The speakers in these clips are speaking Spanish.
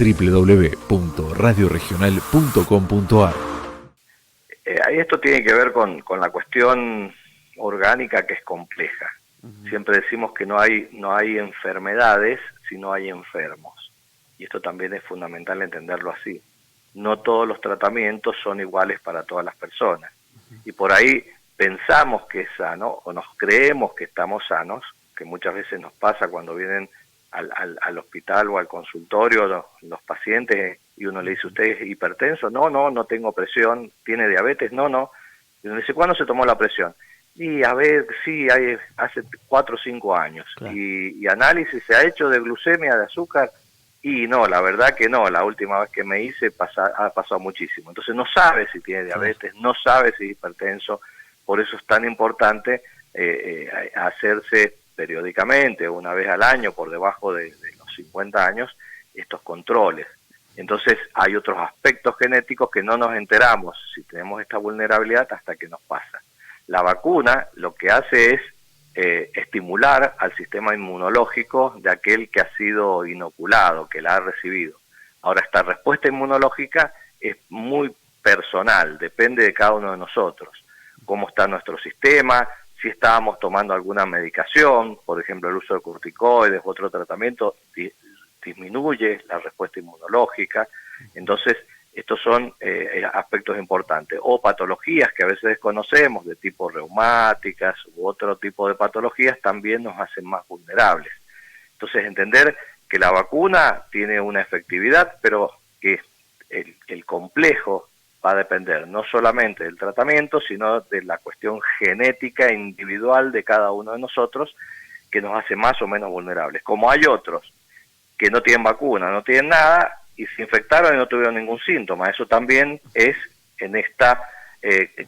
www.radioregional.com.ar. Ahí esto tiene que ver con la cuestión orgánica, que es compleja. Siempre decimos que no hay enfermedades, sino hay enfermos. Y esto también es fundamental entenderlo así. No todos los tratamientos son iguales para todas las personas. Y por ahí pensamos que es sano, o nos creemos que estamos sanos, que muchas veces nos pasa cuando vienen al hospital o al consultorio los pacientes, y uno le dice: ¿usted es hipertenso? No tengo presión. ¿Tiene diabetes? No. Y uno dice: ¿cuándo se tomó la presión? Y a ver, sí, hace 4 o 5 años. Claro. Y análisis se ha hecho de glucemia, de azúcar, y no, la verdad que no, la última vez que me hice ha pasado muchísimo. Entonces no sabe si tiene diabetes, no sabe si es hipertenso. Por eso es tan importante hacerse periódicamente, una vez al año, por debajo de los 50 años, estos controles. Entonces hay otros aspectos genéticos que no nos enteramos si tenemos esta vulnerabilidad hasta que nos pasa. La vacuna lo que hace es estimular al sistema inmunológico de aquel que ha sido inoculado, que la ha recibido. Ahora, esta respuesta inmunológica es muy personal, depende de cada uno de nosotros. Cómo está nuestro sistema, si estábamos tomando alguna medicación, por ejemplo el uso de corticoides u otro tratamiento, disminuye la respuesta inmunológica. Entonces, estos son aspectos importantes. O patologías que a veces desconocemos, de tipo reumáticas u otro tipo de patologías, también nos hacen más vulnerables. Entonces, entender que la vacuna tiene una efectividad, pero que el complejo va a depender no solamente del tratamiento, sino de la cuestión genética individual de cada uno de nosotros, que nos hace más o menos vulnerables. Como hay otros que no tienen vacuna, no tienen nada, y se infectaron y no tuvieron ningún síntoma. Eso también es en esta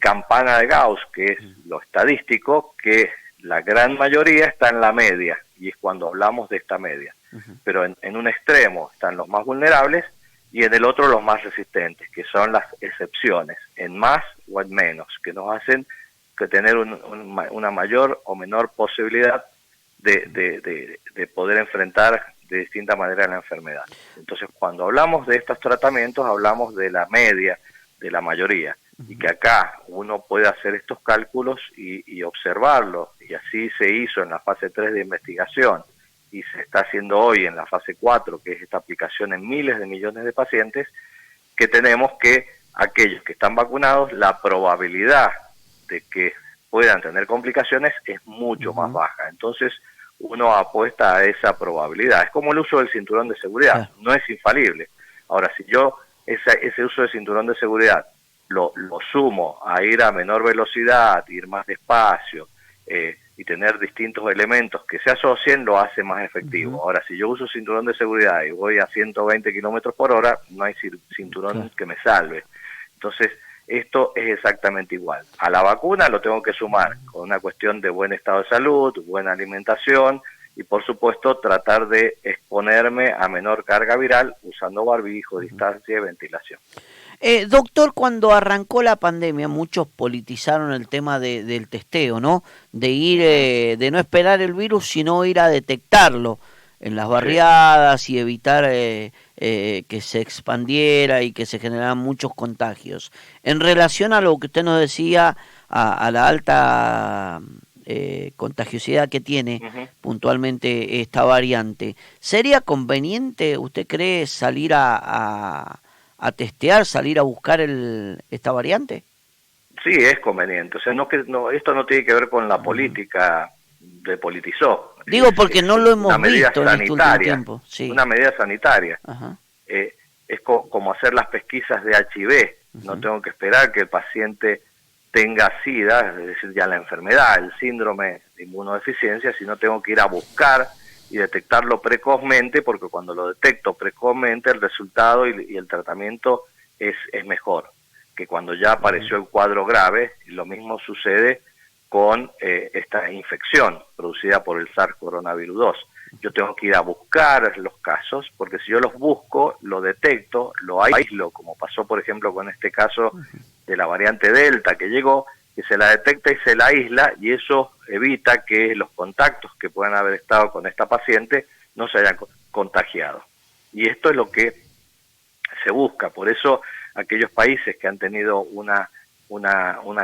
campana de Gauss, que es lo estadístico, que la gran mayoría está en la media, y es cuando hablamos de esta media. Pero en un extremo están los más vulnerables y en el otro los más resistentes, que son las excepciones, en más o en menos, que nos hacen que tener una mayor o menor posibilidad de poder enfrentar de distinta manera la enfermedad. Entonces, cuando hablamos de estos tratamientos, hablamos de la media, de la mayoría, y que acá uno puede hacer estos cálculos y observarlos, y así se hizo en la fase 3 de investigación, y se está haciendo hoy en la fase 4, que es esta aplicación en miles de millones de pacientes, que tenemos que aquellos que están vacunados, la probabilidad de que puedan tener complicaciones es mucho más baja. Entonces, uno apuesta a esa probabilidad. Es como el uso del cinturón de seguridad, no es infalible. Ahora, si yo ese uso de cinturón de seguridad lo sumo a ir a menor velocidad, ir más despacio, y tener distintos elementos que se asocien, lo hace más efectivo. Ahora, si yo uso cinturón de seguridad y voy a 120 kilómetros por hora, no hay cinturón que me salve. Entonces, esto es exactamente igual. A la vacuna lo tengo que sumar con una cuestión de buen estado de salud, buena alimentación y, por supuesto, tratar de exponerme a menor carga viral usando barbijo, distancia y ventilación. Doctor, cuando arrancó la pandemia, muchos politizaron el tema del testeo, ¿no? De ir, de no esperar el virus, sino ir a detectarlo en las barriadas y evitar que se expandiera y que se generaran muchos contagios. En relación a lo que usted nos decía, a la alta contagiosidad que tiene puntualmente esta variante, ¿sería conveniente, usted cree, salir a testear, salir a buscar esta variante? Sí, es conveniente. O sea, esto no tiene que ver con la política, politizó. Digo, porque no lo hemos visto en este último tiempo. Sí. Una medida sanitaria. Es como hacer las pesquisas de HIV. No tengo que esperar que el paciente tenga SIDA, es decir, ya la enfermedad, el síndrome de inmunodeficiencia, sino tengo que ir a buscar y detectarlo precozmente, porque cuando lo detecto precozmente el resultado y el tratamiento es mejor que cuando ya apareció el cuadro grave. Y lo mismo sucede con esta infección producida por el SARS-CoV-2. Yo tengo que ir a buscar los casos, porque si yo los busco, lo detecto, lo aíslo, como pasó por ejemplo con este caso de la variante Delta que llegó, que se la detecta y se la aísla, y eso evita que los contactos que puedan haber estado con esta paciente no se hayan contagiado. Y esto es lo que se busca. Por eso aquellos países que han tenido una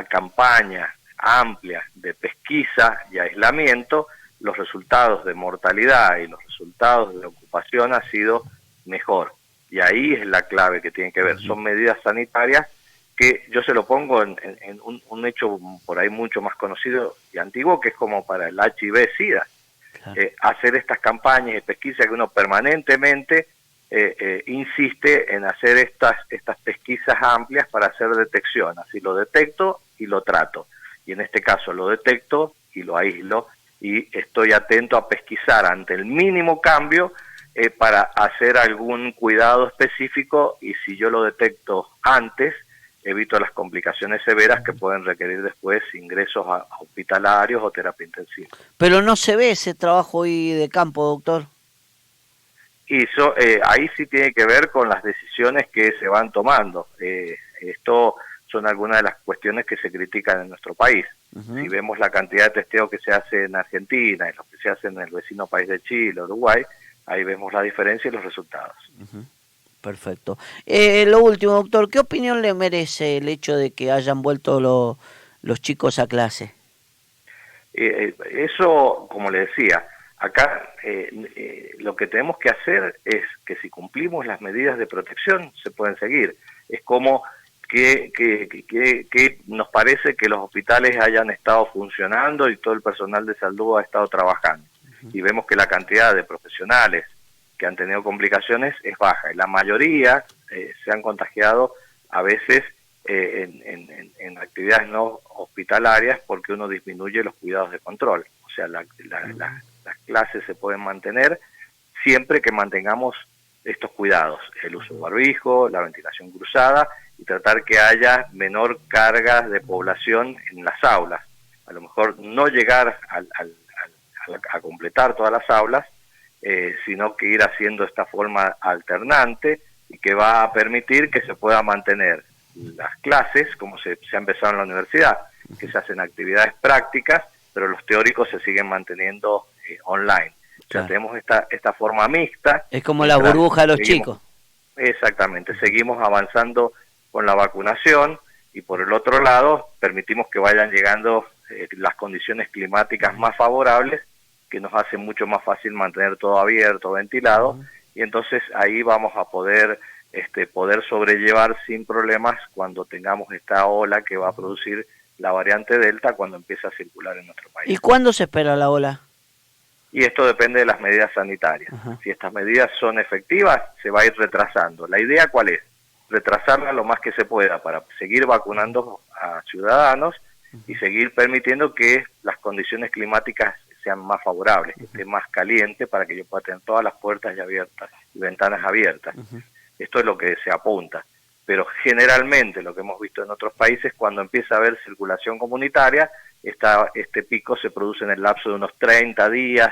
campaña amplia de pesquisa y aislamiento, los resultados de mortalidad y los resultados de ocupación han sido mejor. Y ahí es la clave que tiene que ver. Son medidas sanitarias que yo se lo pongo en un hecho por ahí mucho más conocido y antiguo, que es como para el HIV-Sida. Claro. Hacer estas campañas de pesquisa que uno permanentemente insiste en hacer estas pesquisas amplias para hacer detección. Así lo detecto y lo trato. Y en este caso lo detecto y lo aíslo y estoy atento a pesquisar ante el mínimo cambio para hacer algún cuidado específico, y si yo lo detecto antes, evito las complicaciones severas que pueden requerir después ingresos a hospitalarios o terapia intensiva. Pero no se ve ese trabajo hoy de campo, doctor. Y ahí sí tiene que ver con las decisiones que se van tomando. Esto son algunas de las cuestiones que se critican en nuestro país. Si vemos la cantidad de testeos que se hace en Argentina y los que se hacen en el vecino país de Chile, Uruguay, ahí vemos la diferencia y los resultados. Perfecto. Lo último, doctor, ¿qué opinión le merece el hecho de que hayan vuelto los chicos a clase? Eso, como le decía, acá lo que tenemos que hacer es que si cumplimos las medidas de protección, se pueden seguir. Es como que nos parece que los hospitales hayan estado funcionando y todo el personal de salud ha estado trabajando. Y vemos que la cantidad de profesionales que han tenido complicaciones es baja. Y la mayoría se han contagiado a veces en actividades no hospitalarias porque uno disminuye los cuidados de control. O sea, las clases se pueden mantener siempre que mantengamos estos cuidados, el uso de barbijo, la ventilación cruzada y tratar que haya menor carga de población en las aulas. A lo mejor no llegar a completar todas las aulas, sino que ir haciendo esta forma alternante y que va a permitir que se pueda mantener las clases como se ha empezado en la universidad, que se hacen actividades prácticas, pero los teóricos se siguen manteniendo online. O sea, tenemos esta forma mixta. Es como la burbuja de los chicos. Exactamente, seguimos avanzando con la vacunación y por el otro lado permitimos que vayan llegando las condiciones climáticas más favorables, que nos hace mucho más fácil mantener todo abierto, ventilado, y entonces ahí vamos a poder sobrellevar sin problemas cuando tengamos esta ola que va a producir la variante Delta cuando empiece a circular en nuestro país. ¿Y cuándo se espera la ola? Y esto depende de las medidas sanitarias. Si estas medidas son efectivas, se va a ir retrasando. ¿La idea cuál es? Retrasarla lo más que se pueda para seguir vacunando a ciudadanos y seguir permitiendo que las condiciones climáticas sean más favorables, que esté más caliente para que yo pueda tener todas las puertas ya abiertas y ventanas abiertas. Esto es lo que se apunta. Pero generalmente lo que hemos visto en otros países, cuando empieza a haber circulación comunitaria, este pico se produce en el lapso de unos 30 días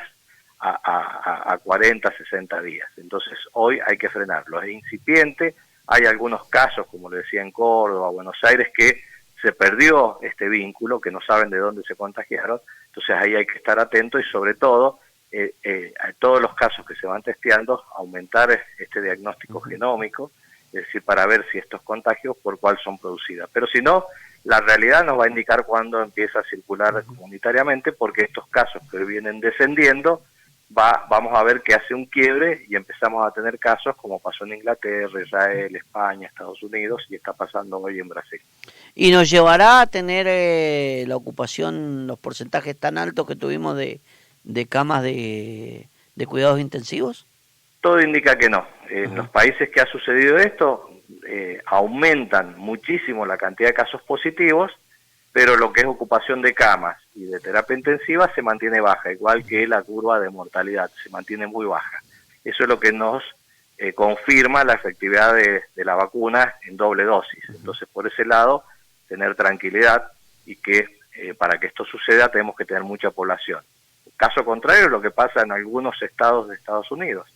a 40, 60 días. Entonces hoy hay que frenarlo. Es incipiente, hay algunos casos, como le decía en Córdoba, Buenos Aires, que se perdió este vínculo, que no saben de dónde se contagiaron. Entonces ahí hay que estar atento y sobre todo a todos los casos que se van testeando, aumentar este diagnóstico genómico, es decir, para ver si estos contagios por cuál son producidas. Pero si no, la realidad nos va a indicar cuándo empieza a circular comunitariamente, porque estos casos que vienen descendiendo, vamos a ver que hace un quiebre y empezamos a tener casos como pasó en Inglaterra, Israel, España, Estados Unidos y está pasando hoy en Brasil. ¿Y nos llevará a tener la ocupación, los porcentajes tan altos que tuvimos de camas de cuidados intensivos? Todo indica que no. En los países que ha sucedido esto, aumentan muchísimo la cantidad de casos positivos, pero lo que es ocupación de camas y de terapia intensiva se mantiene baja, igual que la curva de mortalidad, se mantiene muy baja. Eso es lo que nos confirma la efectividad de la vacuna en doble dosis. Entonces, por ese lado, tener tranquilidad y que para que esto suceda tenemos que tener mucha población. Caso contrario es lo que pasa en algunos estados de Estados Unidos,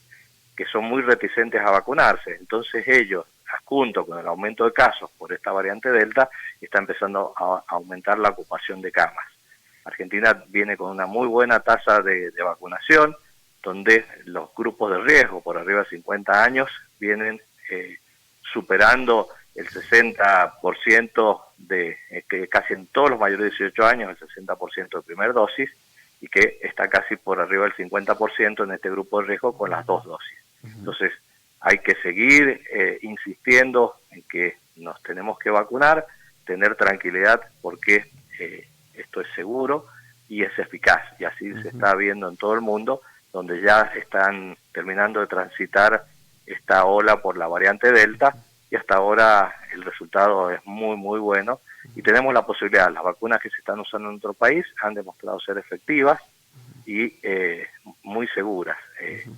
que son muy reticentes a vacunarse. Entonces ellos, junto con el aumento de casos por esta variante Delta, está empezando a aumentar la ocupación de camas. Argentina viene con una muy buena tasa de vacunación, donde los grupos de riesgo por arriba de 50 años vienen superando el 60% que casi en todos los mayores de 18 años, el 60% de primera dosis, y que está casi por arriba del 50% en este grupo de riesgo con las 2 dosis. Entonces, hay que seguir insistiendo en que nos tenemos que vacunar, tener tranquilidad porque esto es seguro y es eficaz, y así se está viendo en todo el mundo, donde ya están terminando de transitar esta ola por la variante Delta, y hasta ahora el resultado es muy, muy bueno, y tenemos la posibilidad, las vacunas que se están usando en nuestro país han demostrado ser efectivas y muy seguras,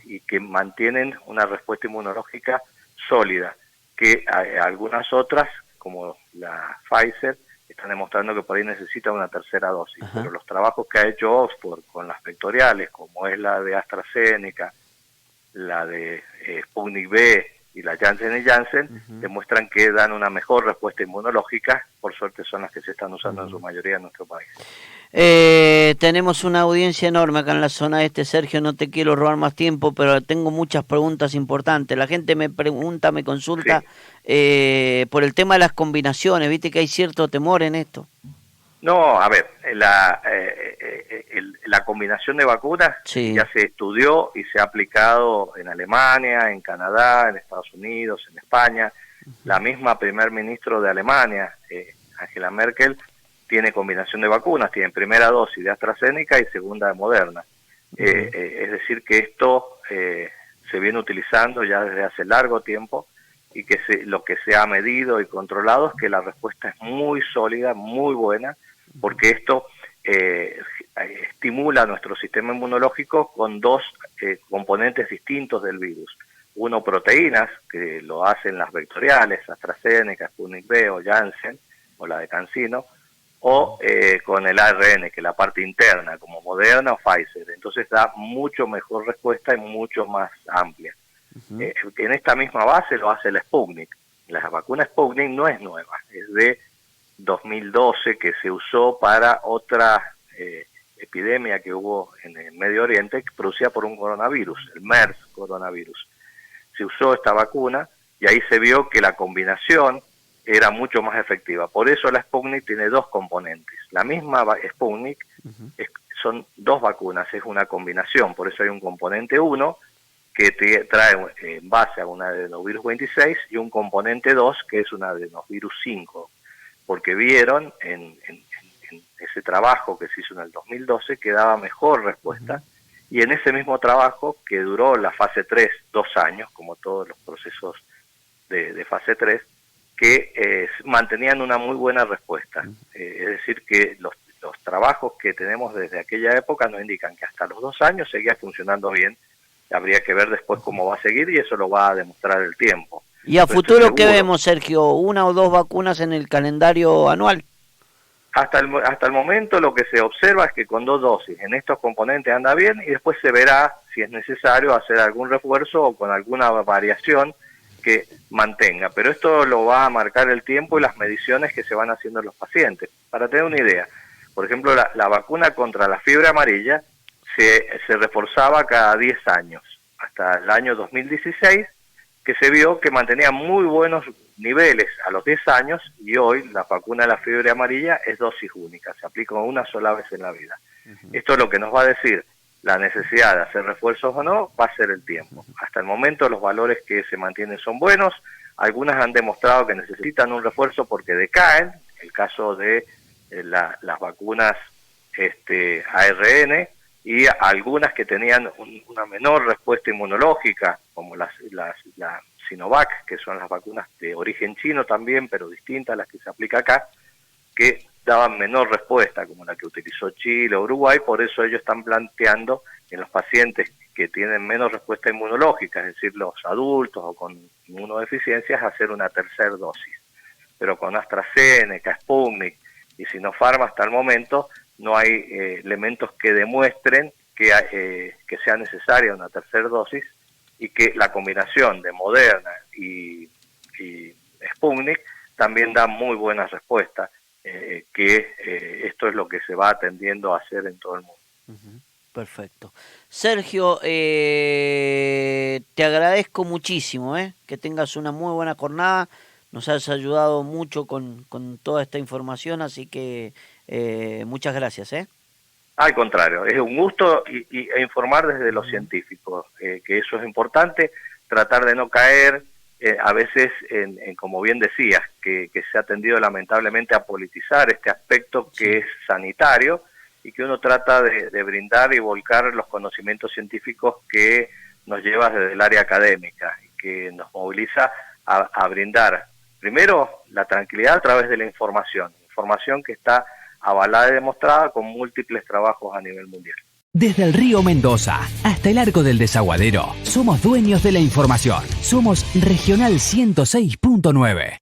y que mantienen una respuesta inmunológica sólida, que algunas otras, como la Pfizer, están demostrando que por ahí necesita una tercera dosis. Pero los trabajos que ha hecho Oxford con las vectoriales, como es la de AstraZeneca, la de Sputnik V y la Janssen Janssen, demuestran que dan una mejor respuesta inmunológica. Por suerte son las que se están usando en su mayoría en nuestro país. Tenemos una audiencia enorme acá en la zona este, Sergio, no te quiero robar más tiempo, pero tengo muchas preguntas importantes. La gente me pregunta, me consulta por el tema de las combinaciones, ¿viste que hay cierto temor en esto? No, a ver, la combinación de vacunas ya se estudió y se ha aplicado en Alemania, en Canadá, en Estados Unidos, en España. La misma primer ministro de Alemania, Angela Merkel, tiene combinación de vacunas, tiene primera dosis de AstraZeneca y segunda de Moderna. Es decir, que esto se viene utilizando ya desde hace largo tiempo, y que lo que se ha medido y controlado es que la respuesta es muy sólida, muy buena, porque esto estimula nuestro sistema inmunológico con dos componentes distintos del virus. Uno, proteínas, que lo hacen las vectoriales, AstraZeneca, Sputnik V o Janssen, o la de CanSino, o con el ARN, que es la parte interna, como Moderna o Pfizer. Entonces da mucho mejor respuesta y mucho más amplia. En esta misma base lo hace la Sputnik. La vacuna Sputnik no es nueva, es de 2012, que se usó para otra epidemia que hubo en el Medio Oriente, producida por un coronavirus, el MERS coronavirus. Se usó esta vacuna y ahí se vio que la combinación era mucho más efectiva. Por eso la Sputnik tiene dos componentes. La misma Sputnik son dos vacunas, es una combinación, por eso hay un componente 1 que trae en base a una adenovirus 26 y un componente 2 que es una adenovirus 5, porque vieron en ese trabajo que se hizo en el 2012 que daba mejor respuesta, y en ese mismo trabajo, que duró la fase 3 2 años, como todos los procesos de fase 3, que mantenían una muy buena respuesta. Es decir, que los trabajos que tenemos desde aquella época nos indican que hasta los 2 años seguía funcionando bien. Habría que ver después cómo va a seguir, y eso lo va a demostrar el tiempo. ¿Y a futuro qué vemos, Sergio? ¿Una o dos vacunas en el calendario anual? Hasta el momento lo que se observa es que con 2 dosis en estos componentes anda bien, y después se verá si es necesario hacer algún refuerzo o con alguna variación que mantenga. Pero esto lo va a marcar el tiempo y las mediciones que se van haciendo en los pacientes. Para tener una idea, por ejemplo, la vacuna contra la fiebre amarilla se reforzaba cada 10 años, hasta el año 2016, que se vio que mantenía muy buenos niveles a los 10 años, y hoy la vacuna de la fiebre amarilla es dosis única, se aplica una sola vez en la vida. Esto es lo que nos va a decir la necesidad de hacer refuerzos o no, va a ser el tiempo. Hasta el momento los valores que se mantienen son buenos, algunas han demostrado que necesitan un refuerzo porque decaen, el caso de las vacunas ARN, y algunas que tenían una menor respuesta inmunológica, como la Sinovac, que son las vacunas de origen chino también, pero distintas a las que se aplica acá, que daban menor respuesta, como la que utilizó Chile o Uruguay. Por eso ellos están planteando en los pacientes que tienen menos respuesta inmunológica, es decir, los adultos o con inmunodeficiencias, hacer una tercera dosis. Pero con AstraZeneca, Sputnik y Sinopharm hasta el momento no hay elementos que demuestren que sea necesaria una tercera dosis, y que la combinación de Moderna y Sputnik también da muy buena respuesta, que esto es lo que se va atendiendo a hacer en todo el mundo. Perfecto. Sergio, te agradezco muchísimo, que tengas una muy buena jornada, nos has ayudado mucho con toda esta información, así que muchas gracias. Al contrario, es un gusto e informar desde los científicos, que eso es importante, tratar de no caer a veces en, como bien decías, que se ha tendido lamentablemente a politizar este aspecto que es sanitario, y que uno trata de brindar y volcar los conocimientos científicos que nos lleva desde el área académica y que nos moviliza a brindar, primero, la tranquilidad a través de la información que está avalada y demostrada con múltiples trabajos a nivel mundial. Desde el río Mendoza hasta el Arco del Desaguadero, somos dueños de la información. Somos Regional 106.9.